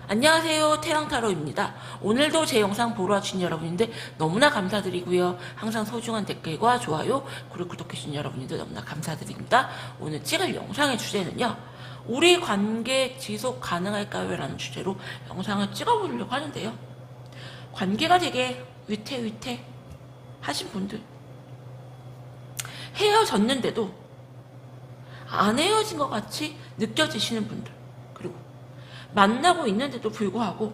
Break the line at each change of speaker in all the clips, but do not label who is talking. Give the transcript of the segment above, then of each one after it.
안녕하세요, 태양타로입니다. 오늘도 제 영상 보러 와주신 여러분인데 너무나 감사드리고요. 항상 소중한 댓글과 좋아요 그리고 구독해주신 여러분인데 너무나 감사드립니다. 오늘 찍을 영상의 주제는요, 우리 관계 지속 가능할까요? 라는 주제로 영상을 찍어보려고 하는데요, 관계가 되게 위태위태 하신 분들, 헤어졌는데도 안 헤어진 것 같이 느껴지시는 분들, 그리고 만나고 있는데도 불구하고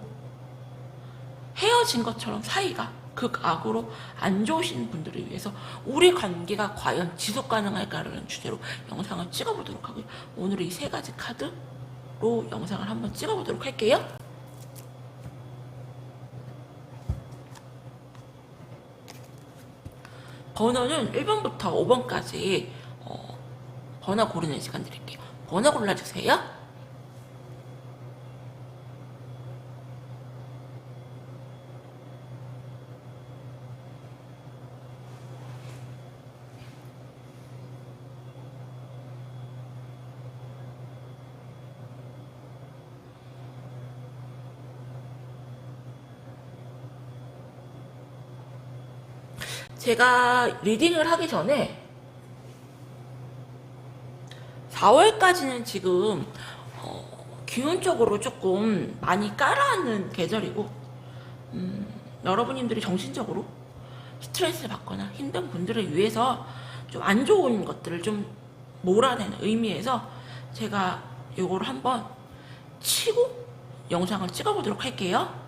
헤어진 것처럼 사이가 극악으로 안 좋으신 분들을 위해서 우리 관계가 과연 지속 가능할까라는 주제로 영상을 찍어보도록 하고요. 오늘은 이 세 가지 카드로 영상을 한번 찍어보도록 할게요. 번호는 1번부터 5번까지 번호 고르는 시간 드릴게요. 번호 골라주세요. 제가 리딩을 하기 전에 4월까지는 지금 기운적으로 조금 많이 깔아앉는 계절이고, 여러분님들이 정신적으로 스트레스를 받거나 힘든 분들을 위해서 좀 안 좋은 것들을 좀 몰아내는 의미에서 제가 요거를 한번 치고 영상을 찍어보도록 할게요.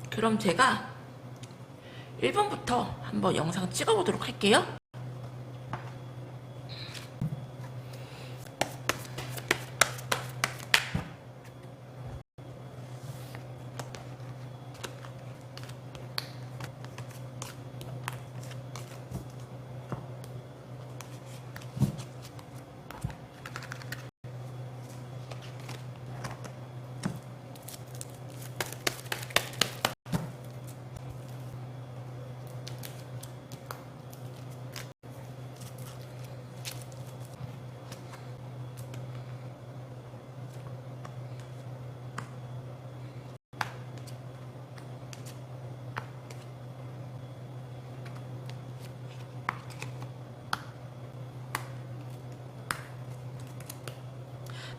그럼 제가 1번부터 한번 영상 찍어보도록 할게요.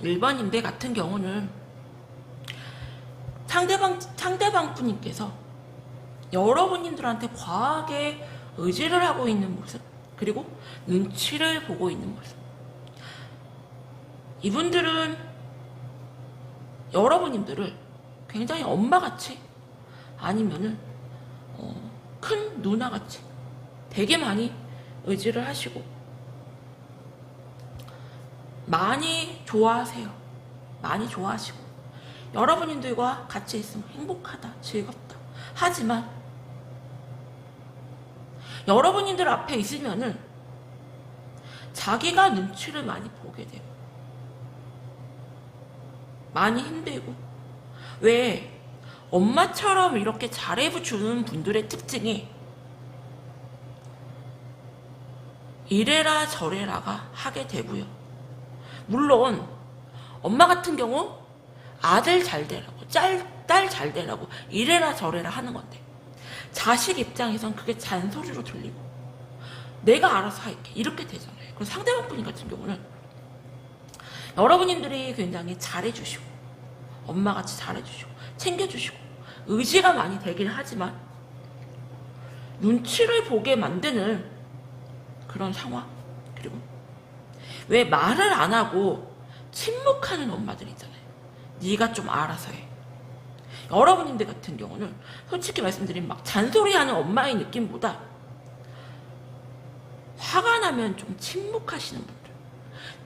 일반인들 같은 경우는 상대방 분님께서 여러분님들한테 과하게 의지를 하고 있는 모습, 그리고 눈치를 보고 있는 모습. 이분들은 여러분님들을 굉장히 엄마같이, 아니면은 큰 누나같이 되게 많이 의지를 하시고 많이 좋아하세요. 많이 좋아하시고 여러분들과 같이 있으면 행복하다, 즐겁다. 하지만 여러분들 앞에 있으면은 자기가 눈치를 많이 보게 돼요. 많이 힘들고. 왜 엄마처럼 이렇게 잘해주는 분들의 특징이 이래라 저래라가 하게 되고요. 물론 엄마 같은 경우 아들 잘 되라고, 딸 잘 되라고 이래라 저래라 하는 건데, 자식 입장에선 그게 잔소리로 들리고 내가 알아서 할게 이렇게 되잖아요. 그래서 상대방 분 같은 경우는 여러분들이 굉장히 잘해주시고 엄마같이 잘해주시고 챙겨주시고 의지가 많이 되긴 하지만 눈치를 보게 만드는 그런 상황, 그리고 왜 말을 안 하고 침묵하는 엄마들 있잖아요. 네가 좀 알아서 해. 여러분들 같은 경우는 솔직히 말씀드리면 막 잔소리하는 엄마의 느낌보다 화가 나면 좀 침묵하시는 분들,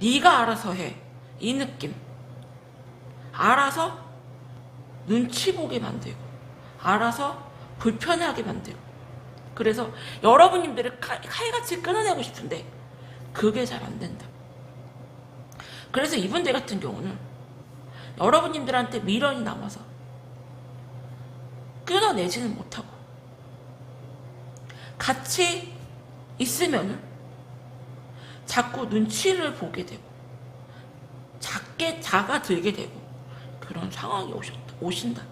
네가 알아서 해, 이 느낌. 알아서 눈치 보게 만들고 알아서 불편하게 만들고, 그래서 여러분님들을 칼같이 끊어내고 싶은데 그게 잘 안 된다. 그래서 이분들 같은 경우는 여러분님들한테 미련이 남아서 끊어내지는 못하고, 같이 있으면은 자꾸 눈치를 보게 되고 작아들게 되고 그런 상황이 오신다.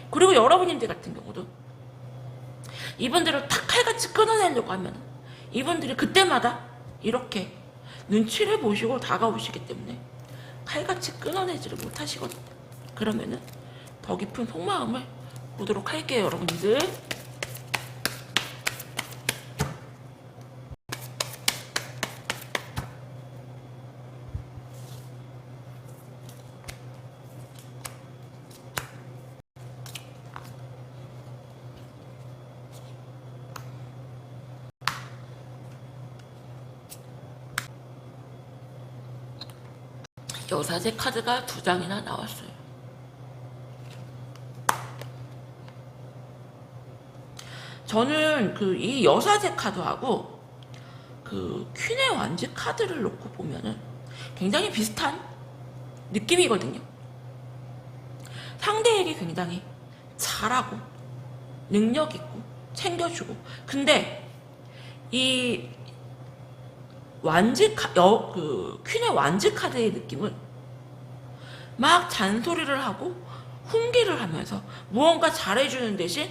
그리고 여러분님들 같은 경우도 이분들을 탁 칼같이 끊어내려고 하면 이분들이 그때마다 이렇게 눈치를 보시고 다가오시기 때문에 칼같이 끊어내지를 못하시거든요. 그러면은 더 깊은 속마음을 보도록 할게요, 여러분들. 여사제 카드가 2장이나 나왔어요. 저는 이 여사제 카드하고 퀸의 완지 카드를 놓고 보면은 굉장히 비슷한 느낌이거든요. 상대에게 굉장히 잘하고 능력 있고 챙겨주고, 근데 이 퀸의 완지 카드의 느낌은 막 잔소리를 하고 훈계를 하면서 무언가 잘해주는 대신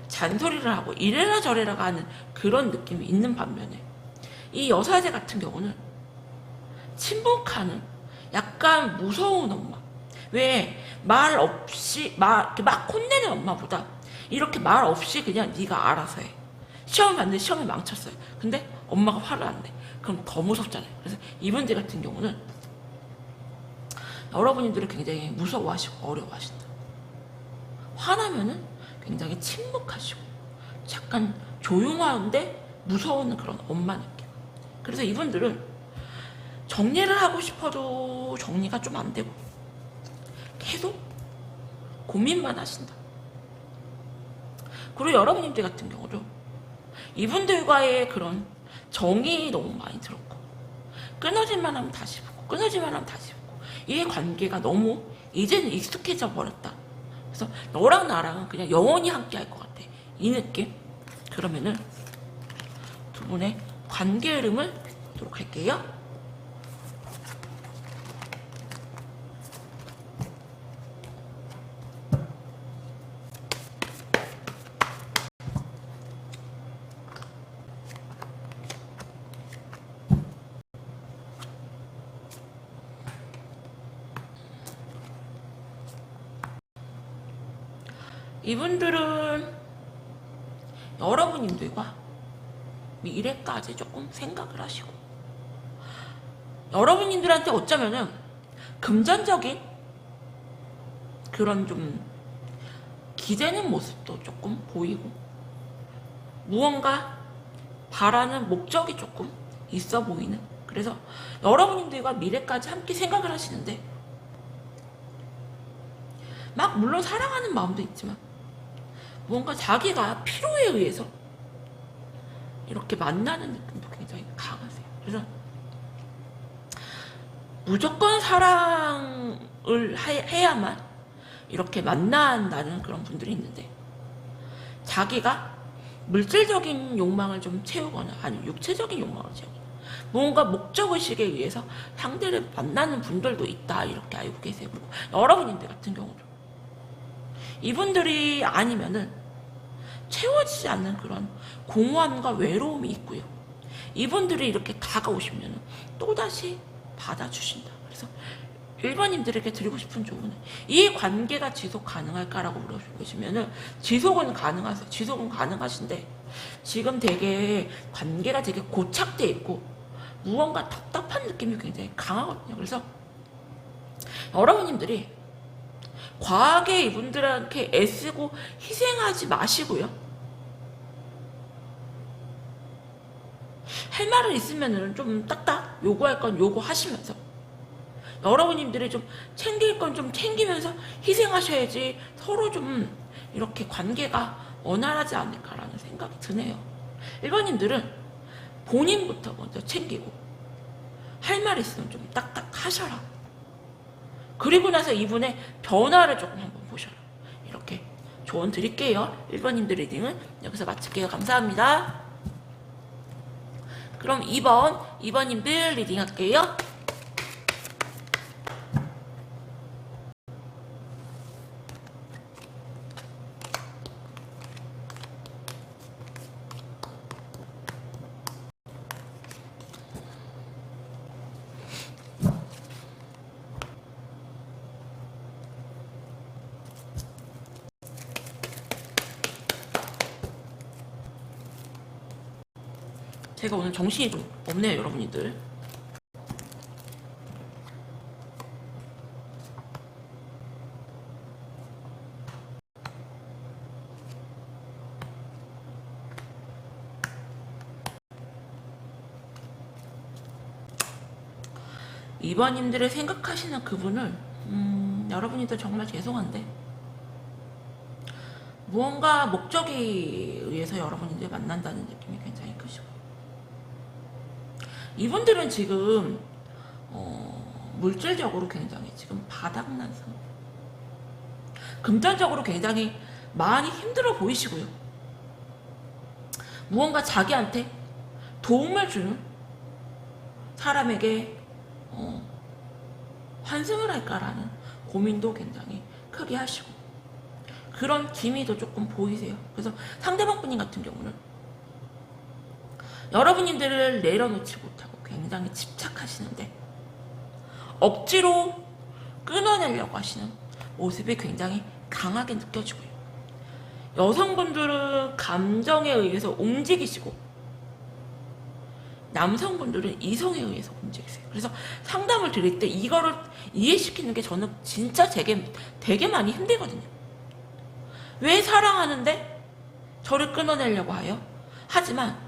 잔소리를 하고 이래라 저래라가 하는 그런 느낌이 있는 반면에, 이 여사제 같은 경우는 침묵하는 약간 무서운 엄마. 왜 말 없이 막 혼내는 엄마보다 이렇게 말 없이 그냥 네가 알아서 해. 시험 봤는데 시험을 망쳤어요. 근데 엄마가 화를 안 내. 그럼 더 무섭잖아요. 그래서 이분들 같은 경우는 여러분들을 굉장히 무서워하시고 어려워하신다. 화나면은 굉장히 침묵하시고 약간 조용한데 무서운 그런 엄마 느낌. 그래서 이분들은 정리를 하고 싶어도 정리가 좀 안 되고 계속 고민만 하신다. 그리고 여러분들 같은 경우도 이분들과의 그런 정이 너무 많이 들었고, 끊어질만 하면 다시 보고 끊어질만 하면 다시 보고, 이 관계가 너무 이제는 익숙해져 버렸다. 그래서 너랑 나랑은 그냥 영원히 함께 할 것 같아, 이 느낌. 그러면은 두 분의 관계 흐름을 보도록 할게요. 이분들은 여러분님들과 미래까지 조금 생각을 하시고, 여러분님들한테 어쩌면은 금전적인 그런 좀 기대는 모습도 조금 보이고, 무언가 바라는 목적이 조금 있어 보이는, 그래서 여러분님들과 미래까지 함께 생각을 하시는데, 막 물론 사랑하는 마음도 있지만 뭔가 자기가 필요에 의해서 이렇게 만나는 느낌도 굉장히 강하세요. 그래서 무조건 사랑을 해야만 이렇게 만난다는 그런 분들이 있는데, 자기가 물질적인 욕망을 좀 채우거나 아니면 육체적인 욕망을 채우거나 뭔가 목적의식에 의해서 상대를 만나는 분들도 있다, 이렇게 알고 계세요. 그리고 여러분들 같은 경우도 이분들이 아니면은 채워지지 않는 그런 공허함과 외로움이 있고요. 이분들이 이렇게 다가오시면 또다시 받아주신다. 그래서 1번님들에게 드리고 싶은 조언은, 이 관계가 지속 가능할까라고 물어보시면은 지속은 가능하세요. 지속은 가능하신데 지금 되게 관계가 되게 고착돼 있고 무언가 답답한 느낌이 굉장히 강하거든요. 그래서 여러분님들이 과하게 이분들한테 애쓰고 희생하지 마시고요. 할 말은 있으면은 좀 딱딱 요구할 건 요구하시면서 여러분님들이 좀 챙길 건 좀 챙기면서 희생하셔야지 서로 좀 이렇게 관계가 원활하지 않을까라는 생각이 드네요. 일반인들은 본인부터 먼저 챙기고 할 말 있으면 좀 딱딱 하셔라. 그리고 나서 이분의 변화를 조금 한번 보셔라. 이렇게 조언 드릴게요. 1번님들 리딩은 여기서 마칠게요. 감사합니다. 그럼 2번님들 리딩 할게요. 제가 오늘 정신이 좀 없네요, 여러분들. 이번님들의 생각하시는 그분을 여러분이들 정말 죄송한데 무언가 목적에 의해서 여러분이들 만난다는 느낌이 굉장히 크시고, 이분들은 지금 물질적으로 굉장히 지금 바닥난 상태, 금전적으로 굉장히 많이 힘들어 보이시고요. 무언가 자기한테 도움을 주는 사람에게 환승을 할까라는 고민도 굉장히 크게 하시고, 그런 기미도 조금 보이세요. 그래서 상대방 분님 같은 경우는 여러분님들을 내려놓지 못하고 굉장히 집착하시는데 억지로 끊어내려고 하시는 모습이 굉장히 강하게 느껴지고요. 여성분들은 감정에 의해서 움직이시고 남성분들은 이성에 의해서 움직이세요. 그래서 상담을 드릴 때 이거를 이해시키는 게 저는 진짜 되게 많이 힘들거든요. 왜 사랑하는데 저를 끊어내려고 해요? 하지만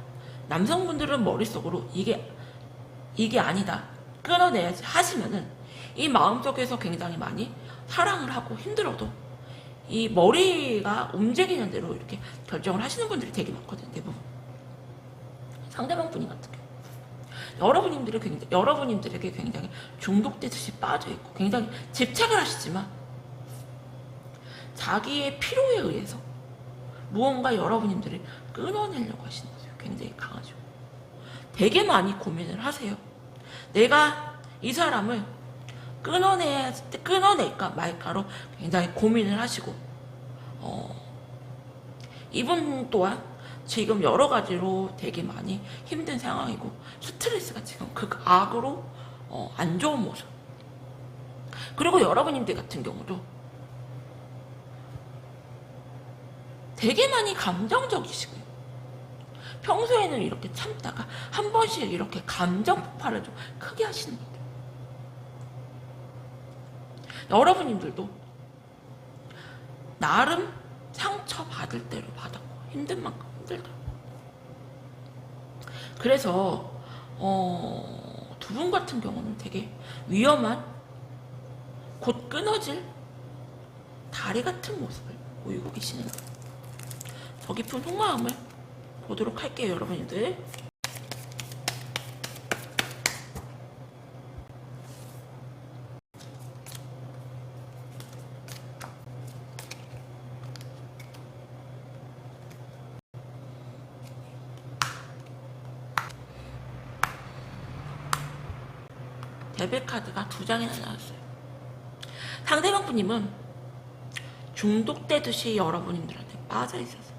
남성분들은 머릿속으로 이게 아니다, 끊어내야지 하시면은 이 마음속에서 굉장히 많이 사랑을 하고 힘들어도 이 머리가 움직이는 대로 이렇게 결정을 하시는 분들이 되게 많거든요. 대부분 상대방 분이 같은 경우 여러분님들에게 굉장히 중독되듯이 빠져있고 굉장히 집착을 하시지만 자기의 필요에 의해서 무언가 여러분님들을 끊어내려고 하시는 거죠. 굉장히 강하죠. 되게 많이 고민을 하세요. 내가 이 사람을 끊어낼까 말까로 굉장히 고민을 하시고, 이분 또한 지금 여러 가지로 되게 많이 힘든 상황이고 스트레스가 지금 극악으로 안 좋은 모습. 그리고 여러분님들 같은 경우도 되게 많이 감정적이시고요. 평소에는 이렇게 참다가 한 번씩 이렇게 감정 폭발을 좀 크게 하시는 분들. 여러분님들도 나름 상처받을 대로 받았고 힘든 만큼 힘들다. 그래서 두 분 같은 경우는 되게 위험한, 곧 끊어질 다리 같은 모습을 보이고 계시는 거예요. 저 깊은 속마음을 보도록 할게요, 여러분들. 데빌 카드가 2장이나 나왔어요. 상대방 분님은 중독되듯이 여러분들한테 빠져있어서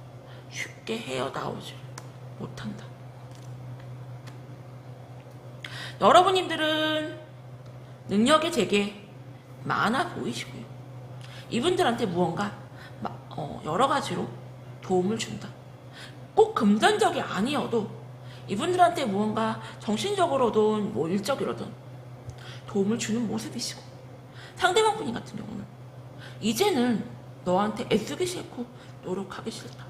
쉽게 헤어나오지 못한다. 여러분님들은 능력의 제게 많아 보이시고요. 이분들한테 무언가 여러 가지로 도움을 준다. 꼭 금전적이 아니어도 이분들한테 무언가 정신적으로든 뭐 일적으로든 도움을 주는 모습이시고, 상대방 분이 같은 경우는 이제는 너한테 애쓰기 싫고 노력하기 싫다.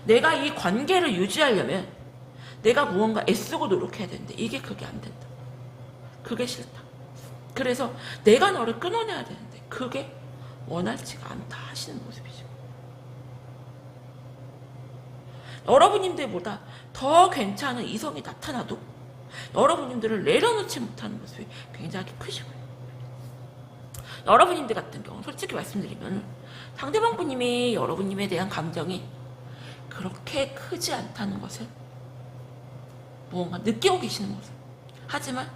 내가 이 관계를 유지하려면 내가 무언가 애쓰고 노력해야 되는데 그게 안 된다. 그게 싫다. 그래서 내가 너를 끊어내야 되는데 그게 원활치가 않다 하시는 모습이죠. 여러분님들보다 더 괜찮은 이성이 나타나도 여러분님들을 내려놓지 못하는 모습이 굉장히 크시고요. 여러분님들 같은 경우 솔직히 말씀드리면 상대방 분님이 여러분님에 대한 감정이 그렇게 크지 않다는 것을 무언가 느끼고 계시는 모습. 하지만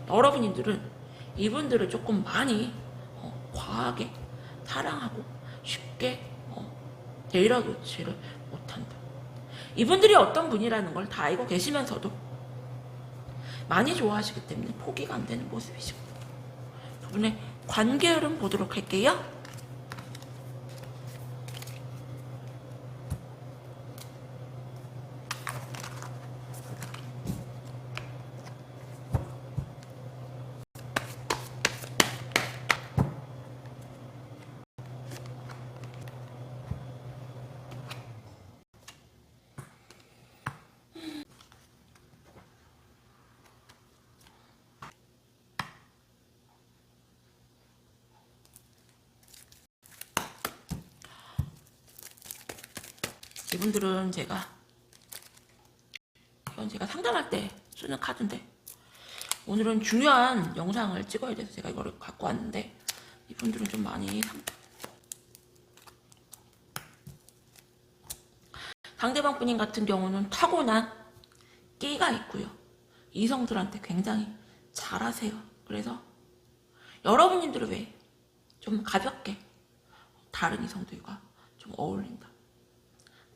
여러분님들은 이분들을 조금 많이 과하게 사랑하고 쉽게 내려놓지를 못한다. 이분들이 어떤 분이라는 걸 다 알고 계시면서도 많이 좋아하시기 때문에 포기가 안 되는 모습이시고, 두 분의 관계 흐름 보도록 할게요. 이분들은 이건 제가 상담할 때 쓰는 카드인데, 오늘은 중요한 영상을 찍어야 돼서 제가 이거를 갖고 왔는데, 이분들은 좀 많이 상대방 분인 같은 경우는 타고난 끼가 있고요. 이성들한테 굉장히 잘하세요. 그래서 여러분님들은 왜 좀 가볍게 다른 이성들과 좀 어울린다.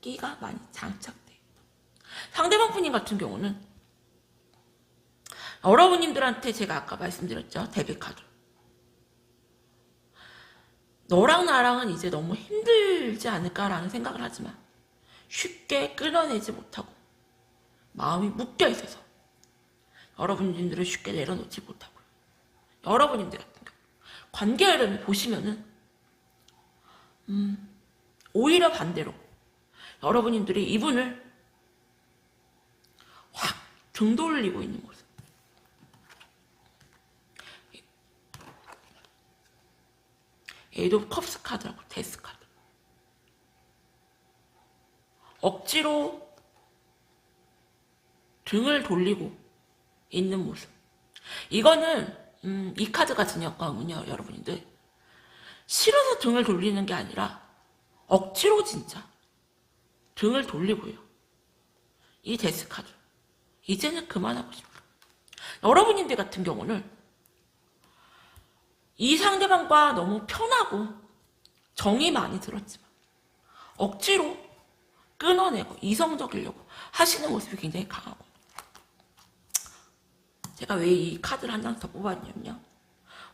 끼가 많이 장착돼 있다. 상대방 분인 같은 경우는 여러분님들한테 제가 아까 말씀드렸죠. 데뷔카드. 너랑 나랑은 이제 너무 힘들지 않을까라는 생각을 하지만 쉽게 끊어내지 못하고 마음이 묶여 있어서 여러분들을 쉽게 내려놓지 못하고요. 여러분님들 같은 경우 관계 흐름을 보시면은 오히려 반대로 여러분님들이 이분을 확 등 돌리고 있는 모습. 에이드 오브 컵스 카드라고 데스 카드. 억지로 등을 돌리고 있는 모습. 이거는 이 카드가 지녔거든요, 여러분들. 싫어서 등을 돌리는 게 아니라 억지로 진짜 등을 돌리고요. 이 데스 카드. 이제는 그만하고 싶어요. 여러분들 같은 경우는 이 상대방과 너무 편하고 정이 많이 들었지만 억지로 끊어내고 이성적이려고 하시는 모습이 굉장히 강하고, 제가 왜 이 카드를 한 장 더 뽑았냐면요,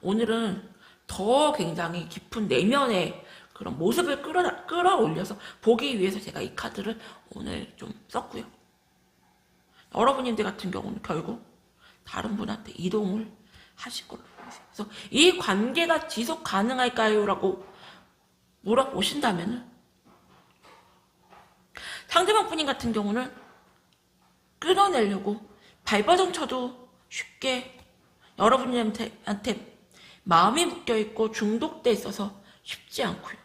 오늘은 더 굉장히 깊은 내면의 그런 모습을 끌어올려서 보기 위해서 제가 이 카드를 오늘 좀 썼고요. 여러분들 같은 경우는 결국 다른 분한테 이동을 하실 걸로 보이세요. 그래서 이 관계가 지속 가능할까요? 라고 물어보신다면은, 상대방 분인 같은 경우는 끊어내려고 발버둥 쳐도 쉽게 여러분들한테 마음이 묶여있고 중독돼 있어서 쉽지 않고요.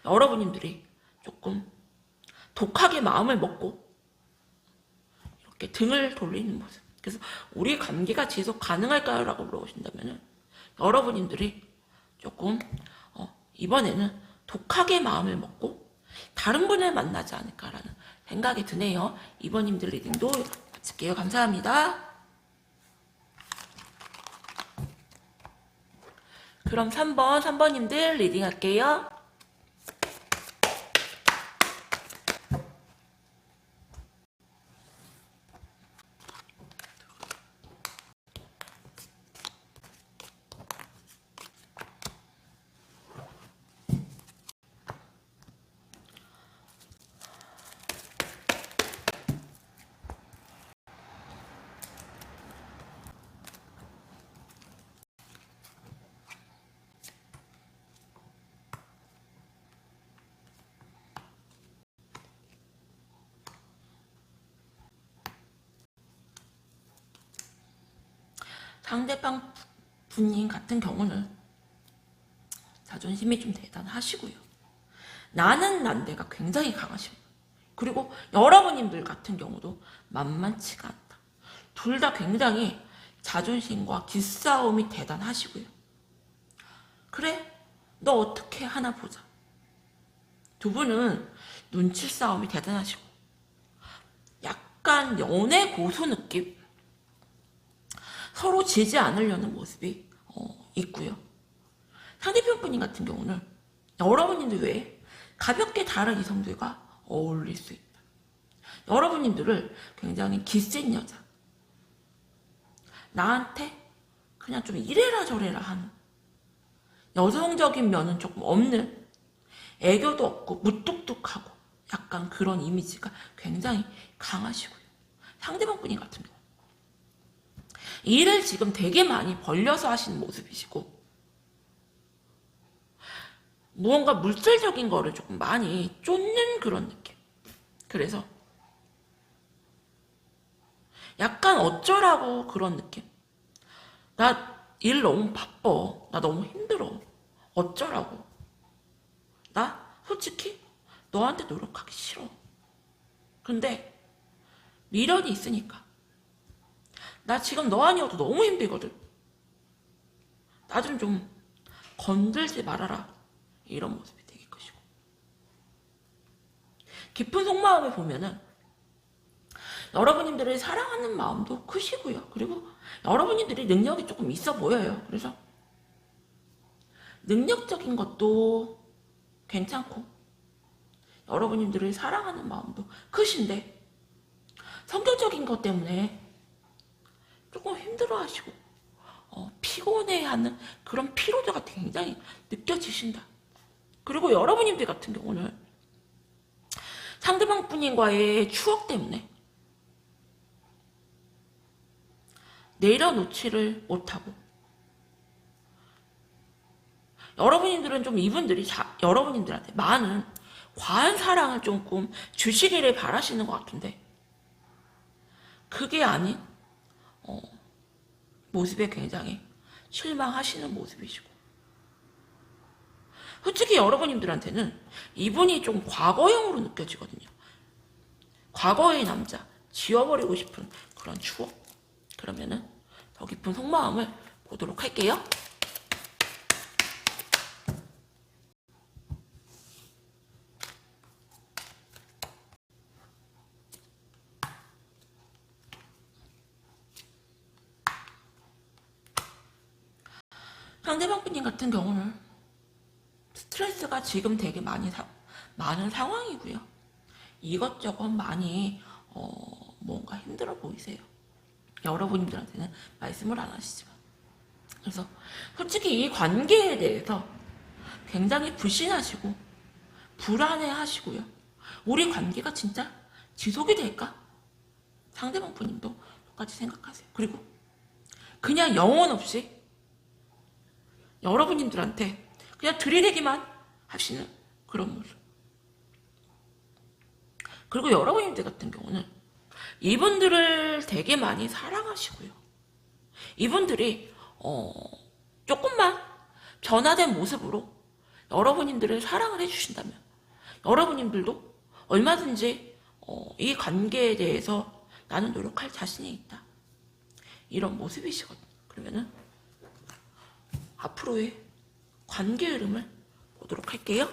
여러분들이 조금 독하게 마음을 먹고 이렇게 등을 돌리는 모습. 그래서 우리 관계가 지속 가능할까요? 라고 물어보신다면 여러분들이 조금 이번에는 독하게 마음을 먹고 다른 분을 만나지 않을까라는 생각이 드네요. 이번님들 리딩도 마칠게요. 감사합니다. 그럼 3번님들 리딩 할게요. 상대방 분님 같은 경우는 자존심이 좀 대단하시고요. 나는 난데가 굉장히 강하십니다. 그리고 여러분님들 같은 경우도 만만치가 않다. 둘 다 굉장히 자존심과 기싸움이 대단하시고요. 그래? 너 어떻게 하나 보자. 두 분은 눈치 싸움이 대단하시고 약간 연애 고수 느낌? 서로 지지 않으려는 모습이 있고요. 상대편 분님 같은 경우는 여러분님들 외에 가볍게 다른 이성들과 어울릴 수 있다. 여러분님들을 굉장히 기센 여자, 나한테 그냥 좀 이래라 저래라 하는 여성적인 면은 조금 없는, 애교도 없고 무뚝뚝하고 약간 그런 이미지가 굉장히 강하시고요. 상대방 분이 같은 경우 일을 지금 되게 많이 벌려서 하시는 모습이시고 무언가 물질적인 거를 조금 많이 쫓는 그런 느낌. 그래서 약간 어쩌라고 그런 느낌. 나 일 너무 바빠. 나 너무 힘들어. 어쩌라고. 나 솔직히 너한테 노력하기 싫어. 근데 미련이 있으니까. 나 지금 너 아니어도 너무 힘들거든. 나 좀 건들지 말아라. 이런 모습이 되게 크시고. 깊은 속마음에 보면은 여러분님들을 사랑하는 마음도 크시고요. 그리고 여러분들이 능력이 조금 있어 보여요. 그래서 능력적인 것도 괜찮고 여러분들을 사랑하는 마음도 크신데 성격적인 것 때문에 조금 힘들어하시고 피곤해하는 그런 피로도가 굉장히 느껴지신다. 그리고 여러분들 같은 경우는 상대방 분과의 추억 때문에 내려놓지를 못하고 여러분들은 좀 이분들이 여러분들한테 많은 과한 사랑을 조금 주시기를 바라시는 것 같은데 그게 아닌 모습에 굉장히 실망하시는 모습이시고 솔직히 여러분들한테는 이분이 좀 과거형으로 느껴지거든요. 과거의 남자 지워버리고 싶은 그런 추억. 그러면은 더 깊은 속마음을 보도록 할게요. 상대방 분님 같은 경우는 스트레스가 지금 되게 많은 상황이고요. 이것저것 많이 뭔가 힘들어 보이세요. 여러분들한테는 말씀을 안 하시지만. 그래서 솔직히 이 관계에 대해서 굉장히 불신하시고 불안해하시고요. 우리 관계가 진짜 지속이 될까? 상대방 분님도 똑같이 생각하세요. 그리고 그냥 영혼 없이 여러분들한테 그냥 들이대기만 하시는 그런 모습. 그리고 여러분들 같은 경우는 이분들을 되게 많이 사랑하시고요. 이분들이 조금만 변화된 모습으로 여러분들을 사랑을 해주신다면 여러분들도 얼마든지 이 관계에 대해서 나는 노력할 자신이 있다. 이런 모습이시거든요. 그러면은 앞으로의 관계 흐름을 보도록 할게요.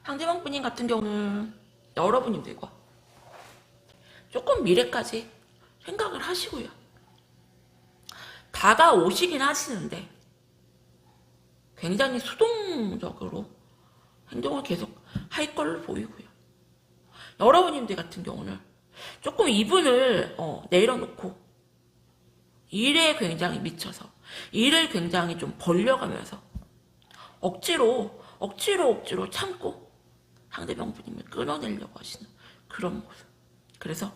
상대방 분님 같은 경우는 여러분들과 조금 미래까지 생각을 하시고요. 다가오시긴 하시는데 굉장히 수동적으로 행동을 계속 할 걸로 보이고요. 여러분들 같은 경우는 조금 이분을 내려놓고 일에 굉장히 미쳐서 일을 굉장히 좀 벌려가면서 억지로 참고 상대방 분임을 끊어내려고 하시는 그런 모습. 그래서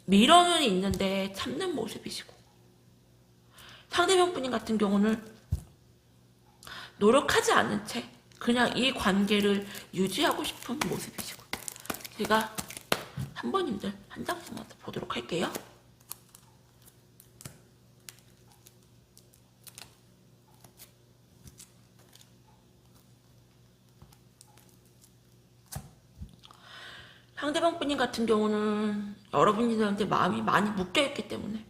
밀어는 있는데 참는 모습이시고, 상대방 분인 같은 경우는 노력하지 않은 채 그냥 이 관계를 유지하고 싶은 모습이시고, 제가 한 번님들 한 장씩만 더 보도록 할게요. 상대방 분인 같은 경우는 여러분들한테 마음이 많이 묶여있기 때문에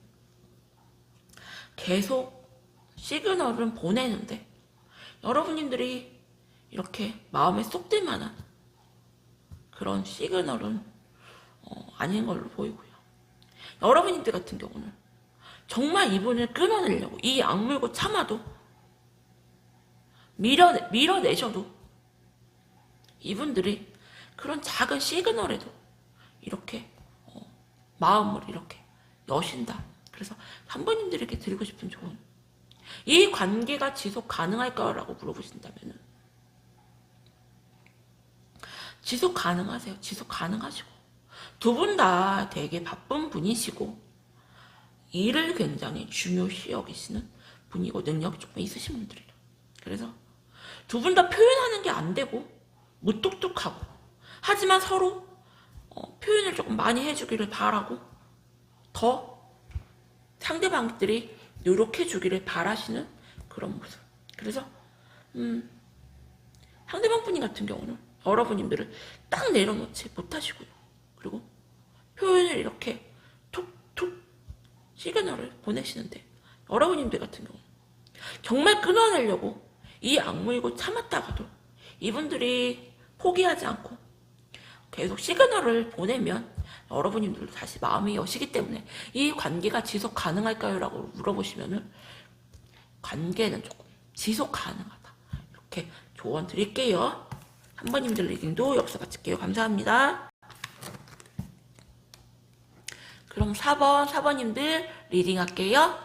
계속 시그널은 보내는데, 여러분들이 이렇게 마음에 쏙 들 만한 그런 시그널은 아닌 걸로 보이고요. 여러분들 같은 경우는 정말 이분을 끊어내려고 이 악물고 참아도 밀어내셔도 이분들이 그런 작은 시그널에도 이렇게 마음을 이렇게 여신다. 그래서 한 번님들에게 드리고 싶은 조언, 이 관계가 지속 가능할까요? 라고 물어보신다면 지속 가능하세요. 지속 가능하시고, 두 분 다 되게 바쁜 분이시고 일을 굉장히 중요시 여기시는 분이고 능력이 조금 있으신 분들이에요. 그래서 두 분 다 표현하는 게 안 되고 무뚝뚝하고, 하지만 서로 표현을 조금 많이 해주기를 바라고 더 상대방들이 노력해주기를 바라시는 그런 모습. 그래서 상대방 분이 같은 경우는 여러분님들을 딱 내려놓지 못하시고요. 그리고 표현을 이렇게 툭툭 시그널을 보내시는데, 여러분님들 같은 경우는 정말 끊어내려고 이 악물고 참았다가도 이분들이 포기하지 않고 계속 시그널을 보내면 여러분님들도 다시 마음이 여시기 때문에, 이 관계가 지속 가능할까요? 라고 물어보시면은 관계는 조금 지속 가능하다, 이렇게 조언 드릴게요. 한 번님들 리딩도 여기서 마칠게요. 감사합니다. 그럼 4번님들 리딩 할게요.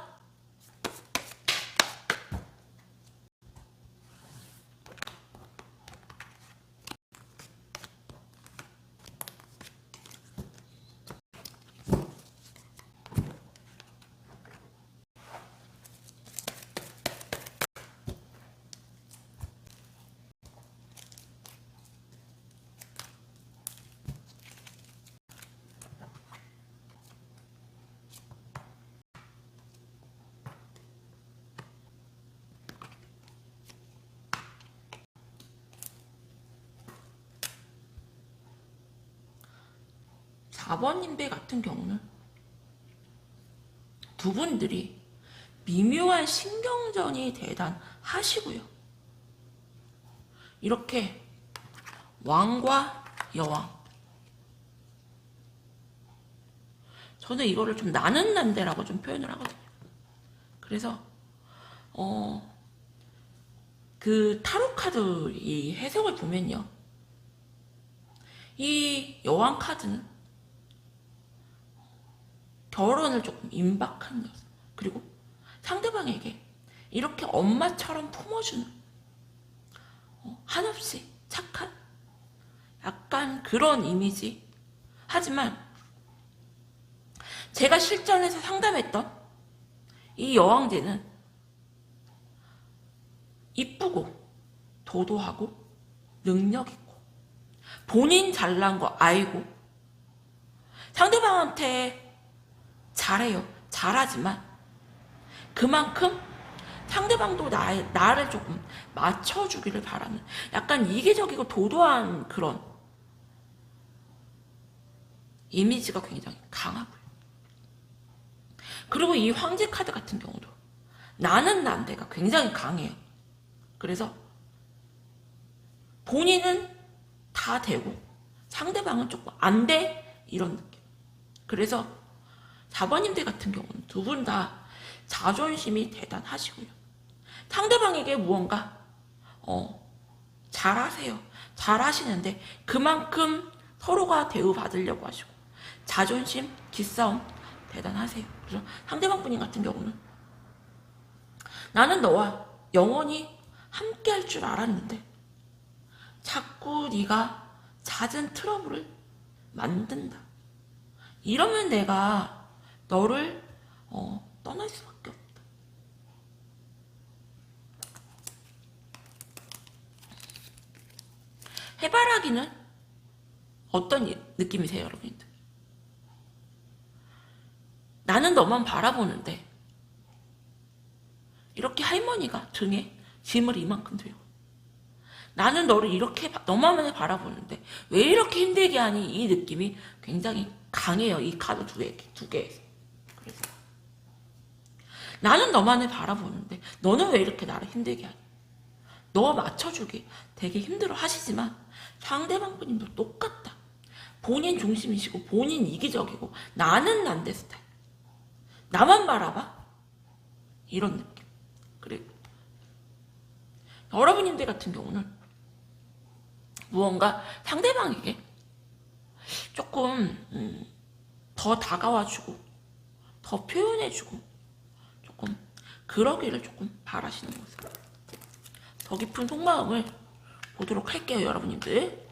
4번님배 같은 경우는 두 분들이 미묘한 신경전이 대단하시고요. 이렇게 왕과 여왕, 저는 이거를 좀 나는 난대라고 좀 표현을 하거든요. 그래서 그 타로 카드 이 해석을 보면요, 이 여왕 카드는 결혼을 조금 임박한 여성, 그리고 상대방에게 이렇게 엄마처럼 품어주는 한없이 착한 약간 그런 이미지. 하지만 제가 실전에서 상담했던 이 여왕제는 이쁘고 도도하고 능력있고 본인 잘난 거 알고 상대방한테 잘해요. 잘하지만 그만큼 상대방도 나를 조금 맞춰주기를 바라는 약간 이기적이고 도도한 그런 이미지가 굉장히 강하고요. 그리고 이 황제 카드 같은 경우도 나는 난데가 굉장히 강해요. 그래서 본인은 다 되고 상대방은 조금 안 돼, 이런 느낌. 그래서 4번님들 같은 경우는 두 분 다 자존심이 대단하시고요. 상대방에게 무언가 잘하세요. 잘하시는데 그만큼 서로가 대우받으려고 하시고 자존심, 기싸움 대단하세요. 그래서 상대방 분인 같은 경우는 나는 너와 영원히 함께 할 줄 알았는데 자꾸 네가 잦은 트러블을 만든다. 이러면 내가 너를 떠날 수밖에 없다. 해바라기는 어떤 느낌이세요, 여러분들? 나는 너만 바라보는데 이렇게 할머니가 등에 짐을 이만큼 들고 나는 너를 이렇게 너만을 바라보는데 왜 이렇게 힘들게 하니? 이 느낌이 굉장히 강해요. 이 카드 두 개에서. 그래서 나는 너만을 바라보는데 너는 왜 이렇게 나를 힘들게 하니? 너 맞춰주기 되게 힘들어 하시지만 상대방 분님도 똑같다. 본인 중심이시고 본인 이기적이고 나는 난데 스타일. 나만 바라봐? 이런 느낌. 그리고 여러분님들 같은 경우는 무언가 상대방에게 조금 더 다가와주고 더 표현해주고 조금 그러기를 조금 바라시는 모습. 더 깊은 속마음을 보도록 할게요, 여러분님들.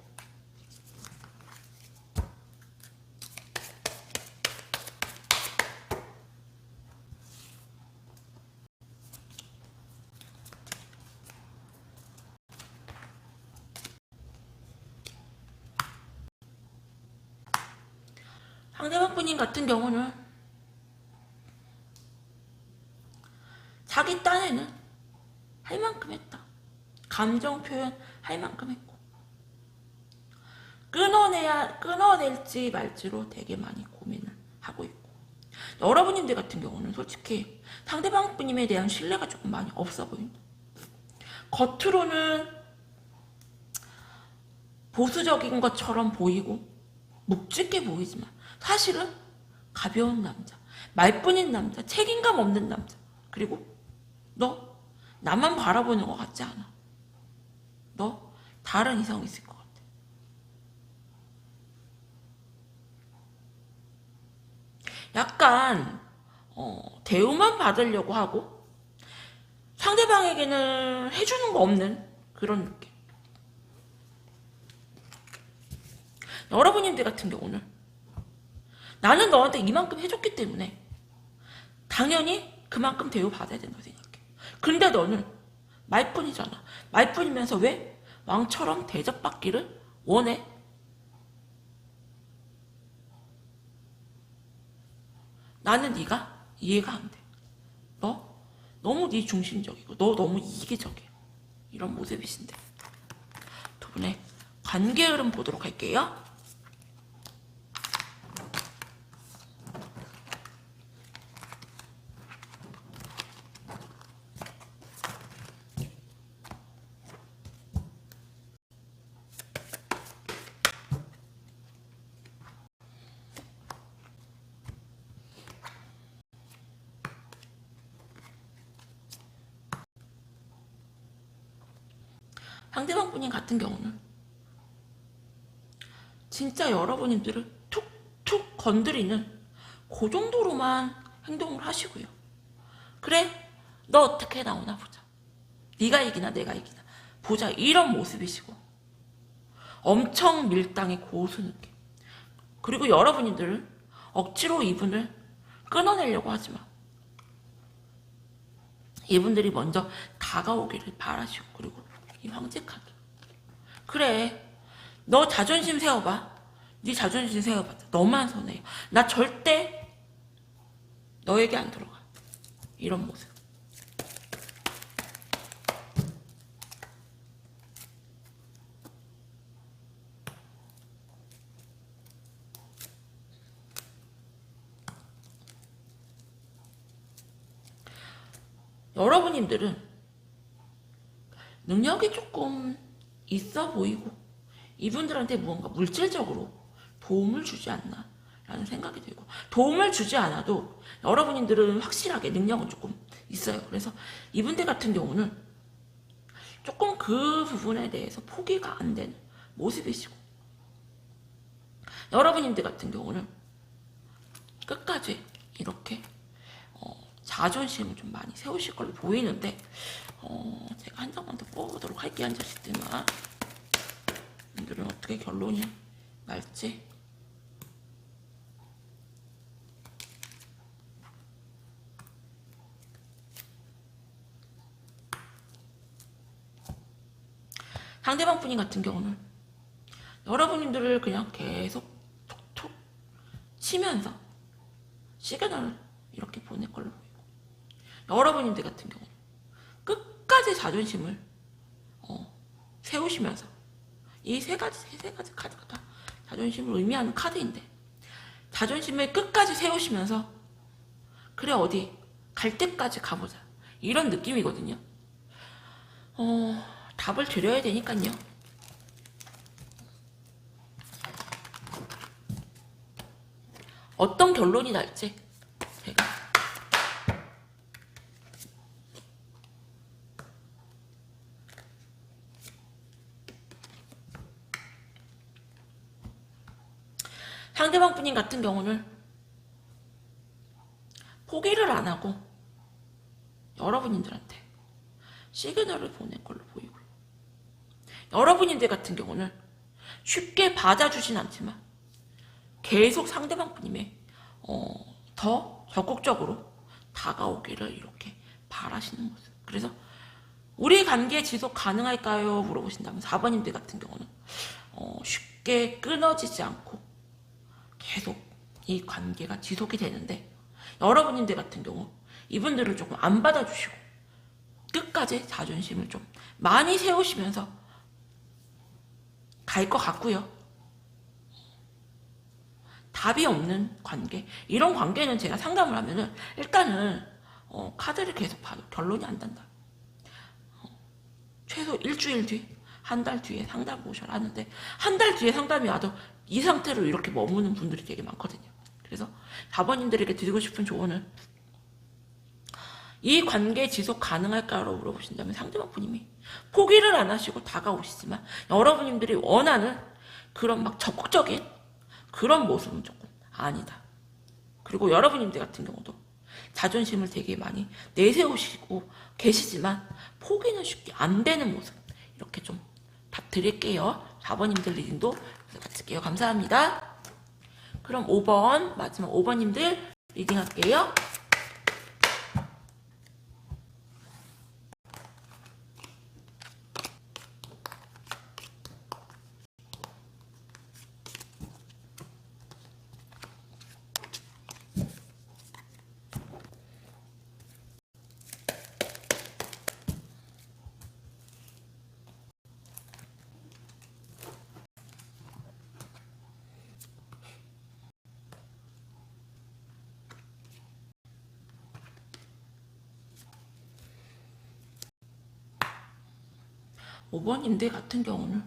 상대방 분인 같은 경우는 자기 딴에는 할 만큼 했다. 감정 표현 할 만큼 했고 끊어낼지 말지로 되게 많이 고민을 하고 있고 여러분님들 같은 경우는 솔직히 상대방 분님에 대한 신뢰가 조금 많이 없어 보인다. 겉으로는 보수적인 것처럼 보이고 묵직해 보이지만 사실은 가벼운 남자, 말뿐인 남자, 책임감 없는 남자. 그리고 너 나만 바라보는 것 같지 않아. 너 다른 이성이 있을 것 같아. 약간 대우만 받으려고 하고 상대방에게는 해주는 거 없는 그런 느낌. 여러분님들 같은 경우는 나는 너한테 이만큼 해줬기 때문에 당연히 그만큼 대우받아야 된다고 생각해. 근데 너는 말뿐이잖아. 말뿐이면서 왜 왕처럼 대접받기를 원해? 나는 네가 이해가 안 돼. 너 너무 네 중심적이고 너 너무 이기적이야. 이런 모습이신데 두 분의 관계 흐름 보도록 할게요. 상대방 분인 같은 경우는 진짜 여러분들을 툭툭 건드리는 그 정도로만 행동을 하시고요. 그래, 너 어떻게 나오나 보자. 네가 이기나 내가 이기나 보자. 이런 모습이시고 엄청 밀당의 고수 느낌. 그리고 여러분들은 억지로 이분을 끊어내려고 하지만 이분들이 먼저 다가오기를 바라시고 그리고 이 황제 카드. 그래, 너 자존심 세워봐. 네 자존심 세워봐. 너만 손해요. 나 절대 너에게 안 들어가. 이런 모습. 여러분님들은 능력이 조금 있어 보이고 이분들한테 무언가 물질적으로 도움을 주지 않나 라는 생각이 들고 도움을 주지 않아도 여러분들은 확실하게 능력은 조금 있어요. 그래서 이분들 같은 경우는 조금 그 부분에 대해서 포기가 안 되는 모습이시고 여러분들 같은 경우는 끝까지 이렇게 자존심을 좀 많이 세우실 걸로 보이는데 제가 한 장만 더 뽑아보도록 할게요. 앉으실 때나 오늘은 어떻게 결론이 날지. 상대방 분인 같은 경우는 여러분들을 그냥 계속 톡톡 치면서 시그널을 이렇게 보낼 걸로 보이고, 여러분들 같은 경우는 끝까지 자존심을 세우시면서 이 세 가지 카드가 다 자존심을 의미하는 카드인데, 자존심을 끝까지 세우시면서 그래 어디 갈 때까지 가보자 이런 느낌이거든요. 답을 드려야 되니까요. 어떤 결론이 날지 제가 상대방 분인 같은 경우는 포기를 안 하고 여러분들한테 시그널을 보낼 걸로 보이고요. 여러분들 같은 경우는 쉽게 받아주진 않지만 계속 상대방 분님의 더 적극적으로 다가오기를 이렇게 바라시는 모습. 그래서 우리 관계 지속 가능할까요? 물어보신다면 4번님들 같은 경우는 쉽게 끊어지지 않고 계속 이 관계가 지속이 되는데, 여러분들 같은 경우 이분들을 조금 안 받아주시고 끝까지 자존심을 좀 많이 세우시면서 갈 것 같고요. 답이 없는 관계, 이런 관계는 제가 상담을 하면은 일단은 카드를 계속 봐도 결론이 안 난다. 최소 일주일 뒤, 한 달 뒤에 상담 오셔라 하는데, 한 달 뒤에 상담이 와도 이 상태로 이렇게 머무는 분들이 되게 많거든요. 그래서 4번님들에게 드리고 싶은 조언은, 이 관계 지속 가능할까로 물어보신다면 상대방 분님이 포기를 안 하시고 다가오시지만 여러분들이 원하는 그런 막 적극적인 그런 모습은 조금 아니다. 그리고 여러분들 같은 경우도 자존심을 되게 많이 내세우시고 계시지만 포기는 쉽게 안 되는 모습, 이렇게 좀 답 드릴게요. 4번님들 리딩도 마칠게요. 감사합니다. 그럼 5번, 마지막 5번님들 리딩 할게요. 5번님들 같은 경우는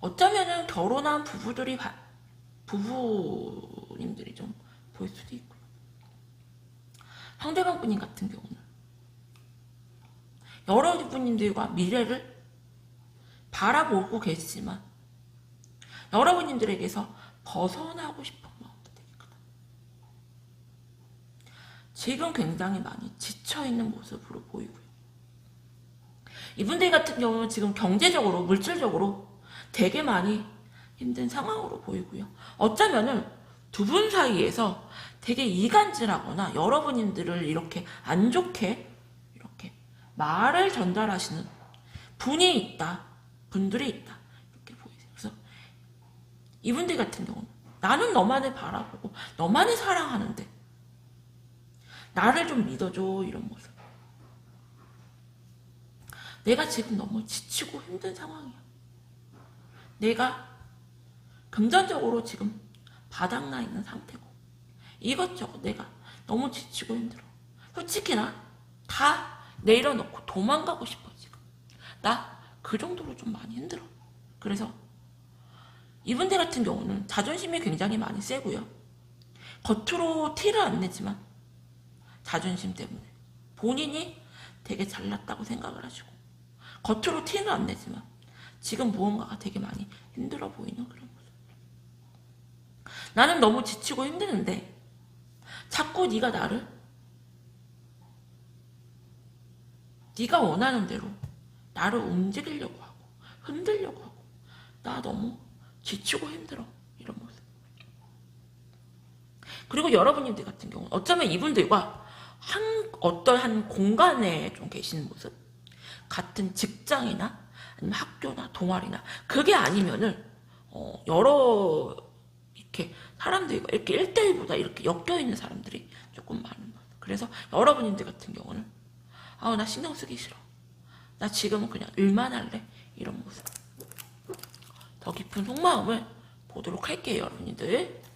어쩌면은 결혼한 부부님들이 좀 보일 수도 있고요. 상대방 분님 같은 경우는 여러분님들과 미래를 바라보고 계시지만 여러분님들에게서 벗어나고 싶은 마음도 되게 크다. 지금 굉장히 많이 지쳐있는 모습으로 보이고요. 이분들 같은 경우는 지금 경제적으로, 물질적으로 되게 많이 힘든 상황으로 보이고요. 어쩌면은 두 분 사이에서 되게 이간질하거나 여러분들을 이렇게 안 좋게 이렇게 말을 전달하시는 분이 있다, 분들이 있다, 이렇게 보이세요. 그래서 이분들 같은 경우는 나는 너만을 바라보고 너만을 사랑하는데 나를 좀 믿어줘, 이런 모습. 내가 지금 너무 지치고 힘든 상황이야. 내가 금전적으로 지금 바닥나 있는 상태고 이것저것 내가 너무 지치고 힘들어. 솔직히 나 다 내려놓고 도망가고 싶어 지금. 나 그 정도로 좀 많이 힘들어. 그래서 이분들 같은 경우는 자존심이 굉장히 많이 세고요. 겉으로 티를 안 내지만 자존심 때문에 본인이 되게 잘났다고 생각을 하시고 겉으로 티는 안 내지만 지금 무언가가 되게 많이 힘들어 보이는 그런 모습. 나는 너무 지치고 힘드는데 자꾸 네가 나를 네가 원하는 대로 나를 움직이려고 하고 흔들려고 하고 나 너무 지치고 힘들어. 이런 모습. 그리고 여러분들 같은 경우는 어쩌면 이분들과 어떠한 공간에 좀 계시는 모습, 같은 직장이나 아니면 학교나 동아리나, 그게 아니면은 여러 이렇게 사람들과 이렇게 1대1보다 이렇게 엮여있는 사람들이 조금 많은 거예요. 그래서 여러분들 같은 경우는 나 신경 쓰기 싫어, 나 지금은 그냥 일만 할래, 이런 모습. 더 깊은 속마음을 보도록 할게요, 여러분들.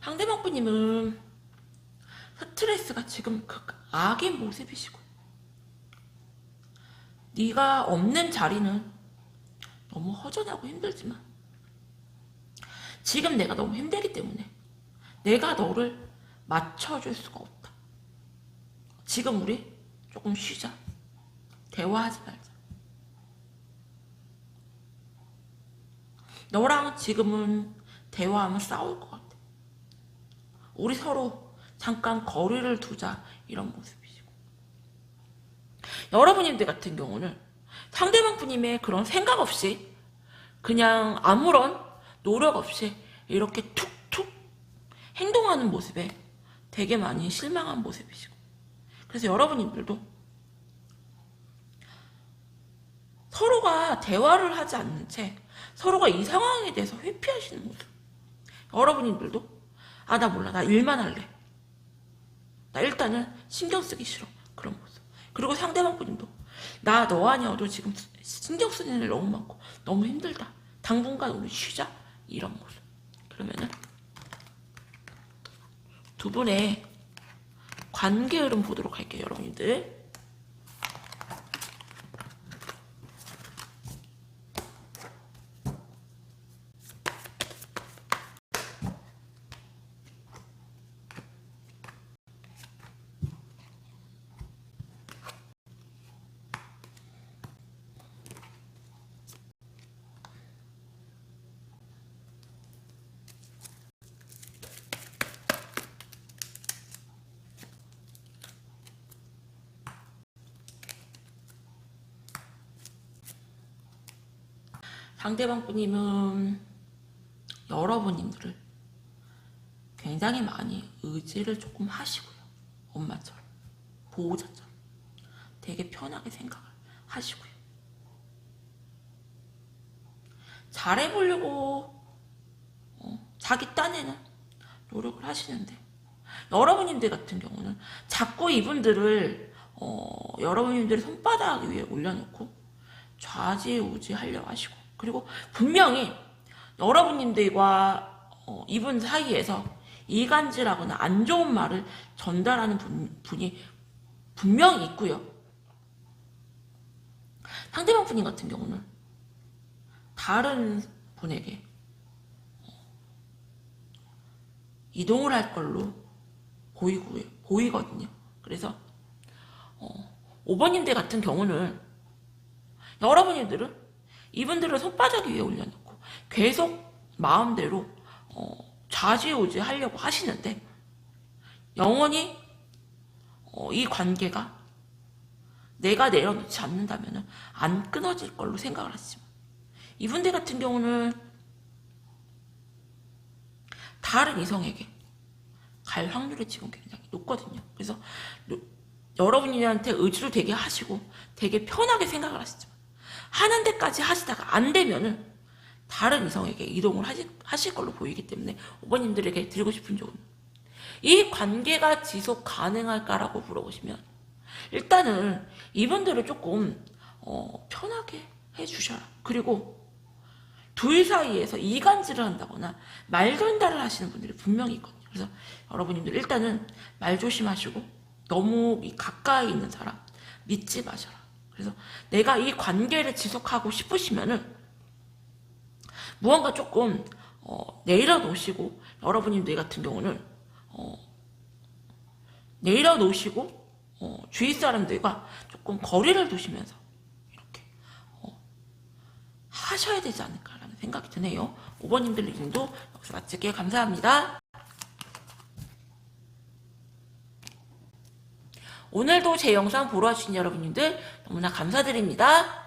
상대방 분님은 스트레스가 지금 악의 모습이시고, 네가 없는 자리는 너무 허전하고 힘들지만 지금 내가 너무 힘들기 때문에 내가 너를 맞춰줄 수가 없다. 지금 우리 조금 쉬자. 대화하지 말자. 너랑 지금은 대화하면 싸울 것 같아. 우리 서로 잠깐 거리를 두자. 이런 모습이시고, 여러분들 같은 경우는 상대방 분님의 그런 생각 없이 그냥 아무런 노력 없이 이렇게 툭툭 행동하는 모습에 되게 많이 실망한 모습이시고, 그래서 여러분들도 서로가 대화를 하지 않는 채 서로가 이 상황에 대해서 회피하시는 모습. 여러분들도 나 몰라, 나 일만 할래, 나 일단은 신경 쓰기 싫어, 그런 모습. 그리고 상대방 분도 나 너 아니어도 지금 신경 쓰는 일 너무 많고 너무 힘들다, 당분간 우리 쉬자, 이런 모습. 그러면은 두 분의 관계 흐름 보도록 할게요, 여러분들. 상대방 분님은 여러분들을 굉장히 많이 의지를 조금 하시고요. 엄마처럼, 보호자처럼 되게 편하게 생각을 하시고요. 잘해보려고 자기 딴에는 노력을 하시는데, 여러분들 같은 경우는 자꾸 이분들을 여러분들의 손바닥 위에 올려놓고 좌지우지 하려고 하시고, 그리고 분명히 여러분들과 이분 사이에서 이간질하거나 안 좋은 말을 전달하는 분이 분명히 있고요. 상대방 분인 같은 경우는 다른 분에게 이동을 할 걸로 보이거든요. 그래서 5번님들 같은 경우는 여러분들은 이분들을 손바닥 위에 올려놓고 계속 마음대로 좌지우지 하려고 하시는데, 영원히 이 관계가 내가 내려놓지 않는다면 안 끊어질 걸로 생각을 하시지만, 이분들 같은 경우는 다른 이성에게 갈 확률이 지금 굉장히 높거든요. 그래서 여러분들한테 의지를 되게 하시고 되게 편하게 생각을 하시지만, 하는 데까지 하시다가 안 되면은 다른 이성에게 이동을 하실 걸로 보이기 때문에 5번님들에게 드리고 싶은 조언, 이 관계가 지속 가능할까라고 물어보시면 일단은 이분들을 조금 편하게 해주셔라. 그리고 둘 사이에서 이간질을 한다거나 말전달을 하시는 분들이 분명히 있거든요. 그래서 여러분들 일단은 말 조심하시고, 너무 가까이 있는 사람 믿지 마셔라. 그래서 내가 이 관계를 지속하고 싶으시면은 무언가 조금 내려놓으시고, 여러분들 같은 경우는 내려놓으시고 주위 사람들과 조금 거리를 두시면서 이렇게 하셔야 되지 않을까라는 생각이 드네요. 5번님들 리딩도 여기서 마칠게요. 감사합니다. 오늘도 제 영상 보러 와주신 여러분들 너무나 감사드립니다.